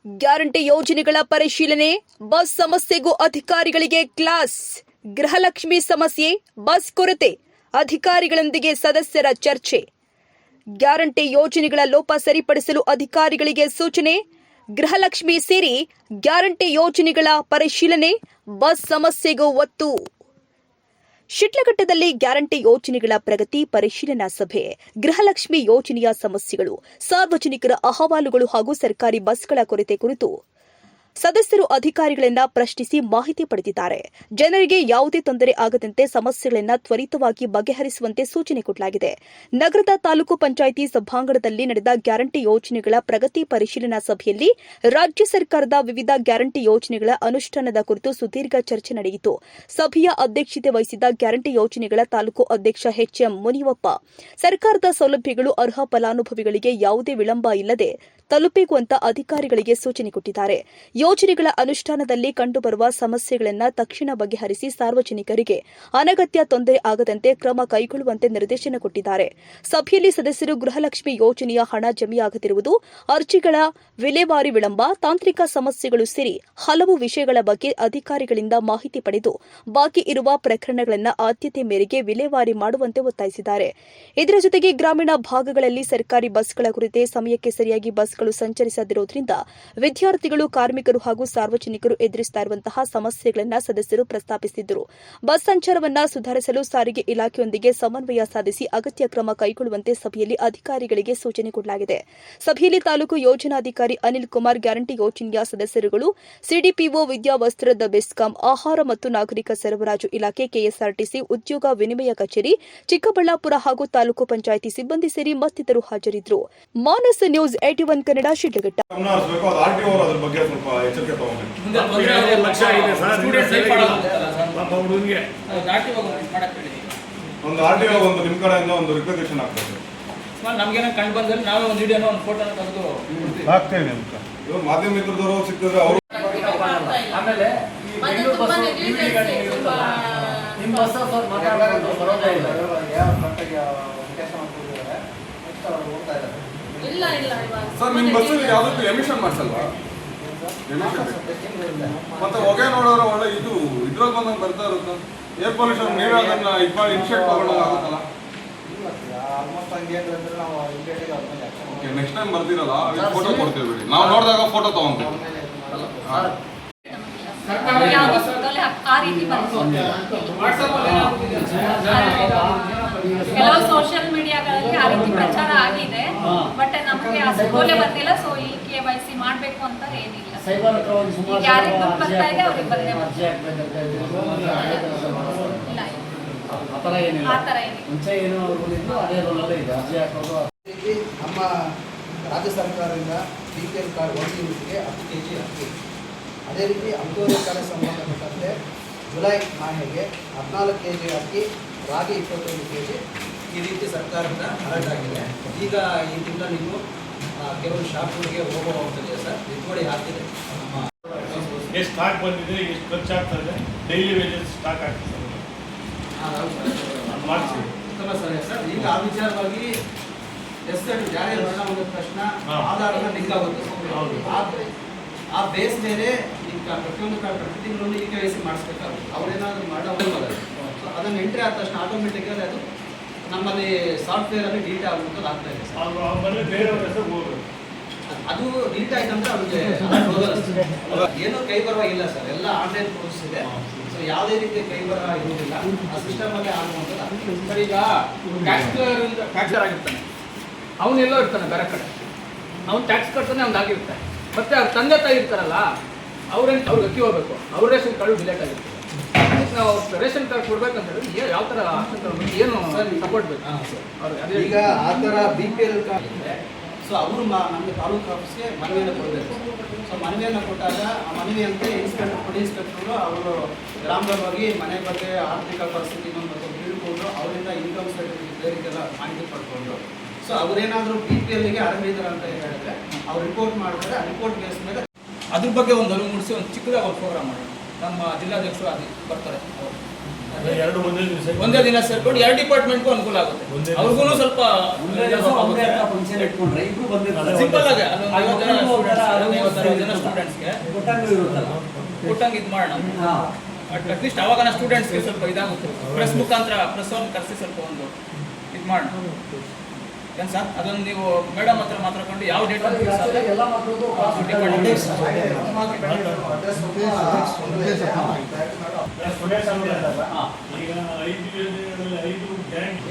Guarantee ಯೋಜನೆಗಳ ಪರಿಶೀಲನೆ, bus ಸಮಸ್ಯೆಗೂ ಅಧಿಕಾರಿಗಳಿಗೆ ಕ್ಲಾಸ್. ಗೃಹಲಕ್ಷ್ಮಿ ಸಮಸ್ಯೆ, ಬಸ್ ಕೊರತೆ, ಅಧಿಕಾರಿಗಳೊಂದಿಗೆ ಸದಸ್ಯರ ಚರ್ಚೆ. ಗ್ಯಾರಂಟಿ ಯೋಜನೆಗಳ ಲೋಪ ಸರಿಪಡಿಸಲು ಅಧಿಕಾರಿಗಳಿಗೆ ಸೂಚನೆ. ಗೃಹಲಕ್ಷ್ಮಿ ಸೇರಿ ಗ್ಯಾರಂಟಿ ಯೋಜನೆಗಳ ಪರಿಶೀಲನೆ, ಬಸ್ ಸಮಸ್ಯೆಗೂ ಒತ್ತು. ಶಿಡ್ಲಘಟ್ಟದಲ್ಲಿ ಗ್ಯಾರಂಟಿ ಯೋಜನೆಗಳ ಪ್ರಗತಿ ಪರಿಶೀಲನಾ ಸಭೆ. ಗೃಹಲಕ್ಷ್ಮಿ ಯೋಜನೆಯ ಸಮಸ್ಯೆಗಳು, ಸಾರ್ವಜನಿಕರ ಅಹವಾಲುಗಳು ಹಾಗೂ ಸರ್ಕಾರಿ ಬಸ್ಗಳ ಕೊರತೆ ಕುರಿತು ಸದಸ್ಯರು ಅಧಿಕಾರಿಗಳನ್ನ ಪ್ರಶ್ನಿಸಿ ಮಾಹಿತಿ ಪಡೆದಿದ್ದಾರೆ. ಜನರಿಗೆ ಯಾವುದೇ ತೊಂದರೆ ಆಗದಂತೆ ಸಮಸ್ಯೆಗಳನ್ನು ತ್ವರಿತವಾಗಿ ಬಗೆಹರಿಸುವಂತೆ ಸೂಚನೆ ಕೊಡಲಾಗಿದೆ. ನಗರದ ತಾಲೂಕು ಪಂಚಾಯಿತಿ ಸಭಾಂಗಣದಲ್ಲಿ ನಡೆದ ಗ್ಯಾರಂಟಿ ಯೋಜನೆಗಳ ಪ್ರಗತಿ ಪರಿಶೀಲನಾ ಸಭೆಯಲ್ಲಿ ರಾಜ್ಯ ಸರ್ಕಾರದ ವಿವಿಧ ಗ್ಯಾರಂಟಿ ಯೋಜನೆಗಳ ಅನುಷ್ಠಾನದ ಕುರಿತು ಸುದೀರ್ಘ ಚರ್ಚೆ ನಡೆಯಿತು. ಸಭೆಯ ಅಧ್ಯಕ್ಷತೆ ವಹಿಸಿದ್ದ ಗ್ಯಾರಂಟಿ ಯೋಜನೆಗಳ ತಾಲೂಕು ಅಧ್ಯಕ್ಷ ಎಚ್ಎಂ ಮುನಿಯಪ್ಪ, ಸರ್ಕಾರದ ಸೌಲಭ್ಯಗಳು ಅರ್ಹ ಫಲಾನುಭವಿಗಳಿಗೆ ಯಾವುದೇ ವಿಳಂಬ ಇಲ್ಲದೆ ತಲುಪಬೇಕು ಅಧಿಕಾರಿಗಳಿಗೆ ಸೂಚನೆ ಕೊಟ್ಟಿದ್ದಾರೆ. ಯೋಜನೆಗಳ ಅನುಷ್ಠಾನದಲ್ಲಿ ಕಂಡುಬರುವ ಸಮಸ್ಯೆಗಳನ್ನು ತಕ್ಷಣ ಬಗೆಹರಿಸಿ ಸಾರ್ವಜನಿಕರಿಗೆ ಅನಗತ್ಯ ತೊಂದರೆ ಆಗದಂತೆ ಕ್ರಮ ಕೈಗೊಳ್ಳುವಂತೆ ನಿರ್ದೇಶನ ಕೊಟ್ಟಿದ್ದಾರೆ. ಸಭೆಯಲ್ಲಿ ಸದಸ್ಯರು ಗೃಹಲಕ್ಷ್ಮಿ ಯೋಜನೆಯ ಹಣ ಜಮೆಯಾಗದಿರುವುದು, ಅರ್ಜಿಗಳ ವಿಲೇವಾರಿ ವಿಳಂಬ, ತಾಂತ್ರಿಕ ಸಮಸ್ಯೆಗಳು ಸೇರಿ ಹಲವು ವಿಷಯಗಳ ಬಗ್ಗೆ ಅಧಿಕಾರಿಗಳಿಂದ ಮಾಹಿತಿ ಪಡೆದು ಬಾಕಿ ಇರುವ ಪ್ರಕರಣಗಳನ್ನು ಆದ್ಯತೆ ಮೇರೆಗೆ ವಿಲೇವಾರಿ ಮಾಡುವಂತೆ ಒತ್ತಾಯಿಸಿದ್ದಾರೆ. ಇದರ ಜೊತೆಗೆ ಗ್ರಾಮೀಣ ಭಾಗಗಳಲ್ಲಿ ಸರ್ಕಾರಿ ಬಸ್ಗಳ ಕುರಿತೆ ಸಮಯಕ್ಕೆ ಸರಿಯಾಗಿ ಬಸ್ಗಳು ಸಂಚರಿಸದಿರುವುದರಿಂದ ವಿದ್ಯಾರ್ಥಿಗಳು, ಕಾರ್ಮಿಕರು ಹಾಗೂ ಸಾರ್ವಜನಿಕರು ಎದುರಿಸುತ್ತಾ ಇರುವಂತಹ ಸಮಸ್ಯೆಗಳನ್ನು ಸದಸ್ಯರು ಪ್ರಸ್ತಾಪಿಸಿದ್ದರು. ಬಸ್ ಸಂಚಾರವನ್ನು ಸುಧಾರಿಸಲು ಸಾರಿಗೆ ಇಲಾಖೆಯೊಂದಿಗೆ ಸಮನ್ವಯ ಸಾಧಿಸಿ ಅಗತ್ಯ ಕ್ರಮ ಕೈಗೊಳ್ಳುವಂತೆ ಸಭೆಯಲ್ಲಿ ಅಧಿಕಾರಿಗಳಿಗೆ ಸೂಚನೆ ಕೊಡಲಾಗಿದೆ. ಸಭೆಯಲ್ಲಿ ತಾಲೂಕು ಯೋಜನಾಧಿಕಾರಿ ಅನಿಲ್ ಕುಮಾರ್, ಗ್ಯಾರಂಟಿ ಯೋಜನೆಯ ಸದಸ್ಯರುಗಳು, ಸಿಡಿಪಿಒ, ವಿದ್ಯಾವಸ್ತ್ರದ ಬೆಸ್ಕಾಂ, ಆಹಾರ ಮತ್ತು ನಾಗರಿಕ ಸರಬರಾಜು ಇಲಾಖೆ, ಕೆಎಸ್ಆರ್ಟಿಸಿ, ಉದ್ಯೋಗ ವಿನಿಮಯ ಕಚೇರಿ, ಚಿಕ್ಕಬಳ್ಳಾಪುರ ಹಾಗೂ ತಾಲೂಕು ಪಂಚಾಯಿತಿ ಸಿಬ್ಬಂದಿ ಸೇರಿ ಮತ್ತಿತರರು ಹಾಜರಿದ್ದರು. ಮಾನಸ್ ನ್ಯೂಸ್ 81 ಕನ್ನಡ, ಶಿಡ್ಲಘಟ್ಟ. ಒಂದು ಆರ್ಟಿಒ ಒಂದು ನಿಮ್ಮ ಕಡೆಯಿಂದ ಒಂದು ರಿಕ್ವೆಸ್ಟ್ ಆಗ್ತದೆ. ನಮಗೇನೋ ಕಂಡು ಬಂದ್ರೆ ನಾವೇ ಒಂದು ವಿಡಿಯೋನ ಒಂದು ಫೋಟೋನ ತೆಗೆದು ಹಾಕ್ತೇವೆ. ಇವಾಗ ಮಾಧ್ಯಮ ಮಿತ್ರದವರು ಸಿಕ್ಕಿದ್ರೆ ಅವರು ಆಮೇಲೆ ಈ ಬೆಂಗಳೂರು ಬಸ್ ನಿಮ್ಮ ಬಸ್ ಅವ್ರು ಮಾತಾಡೋದು ಬರೋದೇ ಇಲ್ಲ. ಯಾವ ಕರೆಕ್ಟಾಗಿ ಕೆಲಸ ಮಾಡ್ತಿದ್ದಾರೆ ನೆಕ್ಸ್ಟ್ ಅವರು ಹೋಗ್ತಾ ಇದ್ದಾರೆ. ಇಲ್ಲ ಸರ್, ನಿಮ್ಮ ಬಸ್ಸಲ್ಲಿ ಯಾವುದಕ್ಕೂ ಎಮಿಷನ್ ಮಾಡಿಸಲ್ವಾ? ಮತ್ತೆ ಹೊಗೆ ನೋಡೋರು ಒಳ್ಳೆ ಇದ್ರಲ್ಲಿ ಬಂದಂಗೆ ಬರ್ತಾ ಇರುತ್ತೆ. ಏರ್ ಪೊಲ್ಯೂಷನ್ ನೀವೇ ಅದನ್ನ ಇನ್ಶೆಕ್ಟ್ ತಗೊಳ್ಳೋದಾಗುತ್ತಲ್ಲ. ನೆಕ್ಸ್ಟ್ ಟೈಮ್ ಬರ್ತೀರಲ್ಲ, ಫೋಟೋ ಕೊಡ್ತೀವಿ ಬಿಡಿ. ನಾವು ನೋಡಿದಾಗ ಫೋಟೋ ತಗೊಂತೀವಿ. ಕೆಲವು ಸೋಷಿಯಲ್ ಮೀಡಿಯಾಗಳಲ್ಲಿ ಆ ರೀತಿ ಪ್ರಚಾರ ಆಗಿದೆ, ಬಟ್ ನಮಗೆ ಆ ಸೌಲಭ್ಯ ಬಂದಿಲ್ಲ. ಸೊ ಈ KYC ಮಾಡಬೇಕು ಅಂತ ಏನಿಲ್ಲ. ಯಾರಿಗೆ ದುಡ್ಡು ಬರ್ತಾ ಇದೆ ಅವ್ರಿಗೆ ಬಂದೇ ನಮ್ಮ ರಾಜ್ಯ ಸರ್ಕಾರದಿಂದ BPL ಕಾರ್ಡ್ 1 ಯೂನಿಟ್ಗೆ 10 kg ಅಕ್ಕಿ, ಅದೇ ರೀತಿ ಅಂತ್ಯೋದಯ ಕಾರ್ಡ್ ಸಂಬಂಧಪಟ್ಟಂತೆ ಜುಲೈ ಮಾಹೆಗೆ 14 kg ಅಕ್ಕಿ, ರಾಗಿ 21 kg ಈ ರೀತಿ ಸರ್ಕಾರದಿಂದ ಅಲರ್ಟ್ ಆಗಿದೆ. ಈಗ ಈ ತಿಂಗಳು ನೀವು ಕೆಲವು ಶಾಪ್ಗಳಿಗೆ ಹೋಗಬಹುದಿದೆ ಸರ್. ಇಟ್ಕೊಳ್ಳಿ ಹಾಕಿದೆ. ಎಷ್ಟು ಸ್ಟಾಕ್ ಬಂದಿದೆ, ಎಷ್ಟು ಖರ್ಚಾಗ್ತದೆ, ಡೈಲಿ ವೇಜಸ್ ಸ್ಟಾಕ್ ಆಗ್ತದೆ ಮಾಡಿಸಿ ಉತ್ತಮ ಸಲಹೆ ಸರ್. ಈಗ ಆ ವಿಚಾರವಾಗಿ ಎಸ್ಟೇಟ್ ಜಾರಿ ಮಾಡಿದ ತಕ್ಷಣ ಆಧಾರದ ಲಿಂಕ್ ಆಗುತ್ತೆ. ಆ ಬೇಸ್ ಮೇಲೆ ಈಗ ಪ್ರತಿಯೊಂದು ಪ್ರತಿ ತಿಂಗಳು KYC ಮಾಡಿಸ್ಬೇಕಾಗುತ್ತೆ. ಅವ್ರೇನಾದ್ರು ಮಾಡೋದು ಅದನ್ನು ಎಂಟ್ರಿ ಆದ ತಕ್ಷಣ ಆಟೋಮೆಟಿಕ್ ಅದು ನಮ್ಮಲ್ಲಿ ಸಾಫ್ಟ್ವೇರ್ ಅಲ್ಲಿ ಡಿಲೀಟ್ ಆಗುವಂಥದ್ದು ಆಗ್ತಾ ಇದೆ. ಅದು ಡಿಲೀಟ್ ಆಯ್ತಂದ್ರೆ ಅವ್ರಿಗೆ ಏನೂ ಕೈ ಬರವಾಗಿಲ್ಲ ಸರ್. ಎಲ್ಲ ಆನ್ಲೈನ್ ಪ್ರೋಸೆಸ್ ಇದೆ. ಸೊ ಯಾವುದೇ ರೀತಿ ಕೈ ಬರ ಇರುವುದಿಲ್ಲ. ಆ ಸಿಸ್ಟಮ್ ಅಲ್ಲೇ ಆಗುವಂಥದ್ದು. ಸರ್, ಈಗ ಟ್ಯಾಕ್ಸರ್ ಆಗಿರ್ತಾನೆ, ಅವನೆಲ್ಲೋ ಇರ್ತಾನೆ ಬೇರೆ ಕಡೆ, ಅವ್ನು ಟ್ಯಾಕ್ಸ್ ಕಟ್ತಾನೆ, ಅವ್ನು ಆಗಿರ್ತಾನೆ. ಮತ್ತೆ ಅವ್ರ ತಂದೆ ತಾಯಿ ಇರ್ತಾರಲ್ಲ, ಅವ್ರಿಗೆ ಅಕ್ಕಿ ಹೋಗ್ಬೇಕು, ಅವ್ರ ರೇಷನ್ ಕಾರ್ಡು ಡಿಲೇಟ್ ಆಗಿರ್ತಾರೆ. ನಾವು ರೇಷನ್ ಕಾರ್ಡ್ ಕೊಡ್ಬೇಕಂತ ಹೇಳಿದ್ರೆ ಯಾವ ಥರ ಏನು ಸಪೋರ್ಟ್ ಬೇಕು ಅವ್ರಿಗೆ? ಈಗ ಆ ಥರ BPL ಕಾರ್ಡ್ ಇದೆ. ಸೊ ಅವರು ನಮಗೆ ತಾಲೂಕು ಆಫೀಸ್ಗೆ ಮನವಿಯನ್ನು ಕೊಡಬೇಕು. ಸೊ ಮನವಿಯನ್ನು ಕೊಟ್ಟಾಗ ಆ ಮನವಿಯಂತೆ ಇನ್ಸ್ಪೆಕ್ಟರ್ಗಳು ಅವರು ಗ್ರಾಮವಾಗಿ ಮನೆ ಬಗ್ಗೆ ಆರ್ಥಿಕ ಪರಿಸ್ಥಿತಿ ಬಗ್ಗೆ ತಿಳ್ಕೊಂಡು ಅವರಿಂದ ಇನ್ಕಮ್ ಸರ್ಟಿಫಿಕೇಟ್ ಬೇರೆಲ್ಲ ಮಾಹಿತಿ ಪಡ್ಕೊಂಡು, ಸೊ ಅವರೇನಾದರೂ BPLಗೆ ಅರ್ಹರಿದ್ದಾರೆ ಅಂತ ಹೇಳಿದ್ರೆ ಅವ್ರು ರಿಪೋರ್ಟ್ ಮಾಡಿದ್ರೆ ಆ ರಿಪೋರ್ಟ್ ಬೇಸ್ ಮೇಲೆ ಅದ್ರ ಬಗ್ಗೆ ಒಂದು ಅರಿವು ಮೂಡಿಸಿ ಒಂದು ಚಿಕ್ಕದಾಗಿ ಒಂದು ಪ್ರೋಗ್ರಾಮ್ ಮಾಡೋಣ. ನಮ್ಮ ಜಿಲ್ಲಾಧ್ಯಕ್ಷರು ಅದು ಬರ್ತಾರೆ. ಎರಡು ಒಂದೇ ದಿವಸ ಒಂದೇ ದಿನ ಸೇರ್ಕೊಂಡು 2 ಡಿಪಾರ್ಟ್ಮೆಂಟ್ಗೂ ಅನುಕೂಲ ಆಗುತ್ತೆ. ಒಂದೇ ದಿವಸ. ಅವ್ರಿಗೂ ಸ್ವಲ್ಪ ಫಂಕ್ಷನ್ ಇಟ್ಕೊಂಡ್ರೆ ಇಬ್ರು ಬಂದಿರ್ತಾರೆ. ಸಿಂಪಲ್ ಆಗಿ ಅಲ್ಲೊಂದು 50 ಜನ ಸ್ಟೂಡೆಂಟ್ಸ್ಗೆ ಕೊಟ್ಟಂಗೂ ಇರುತ್ತಲ್ಲ. ಕೊಟ್ಟಂಗೆ ಇದು ಮಾಡೋಣ. ಹಾ. ಅಟ್ಲೀಸ್ಟ್ ಅವಾಗ ಸ್ಟೂಡೆಂಟ್ಸ್ಗೆ ಸ್ವಲ್ಪ ಇದಾಗುತ್ತೆ. ಪ್ರೆಸ್ ಮುಖಾಂತರ ಪ್ರೆಸ್ ಅವ್ರನ್ನ ಕರೆಸಿ ಸ್ವಲ್ಪ ಒಂದು ಇದು ಮಾಡೋಣ. ಏನು ಸರ್, ಅದೊಂದು ನೀವು ಮೇಡಮ್ ಹತ್ರ ಮಾತಾಡ್ಕೊಂಡು ಯಾವ ಡೇಟ್ ಅಂತ ಫಿಕ್ಸ್ ಆದ್ರೆ ಎಲ್ಲ ಮಕ್ಕಳಿಗೂ ಈಗ 5 ಯೋಜನೆಗಳಲ್ಲಿ 5 ಗ್ಯಾರಂಟಿ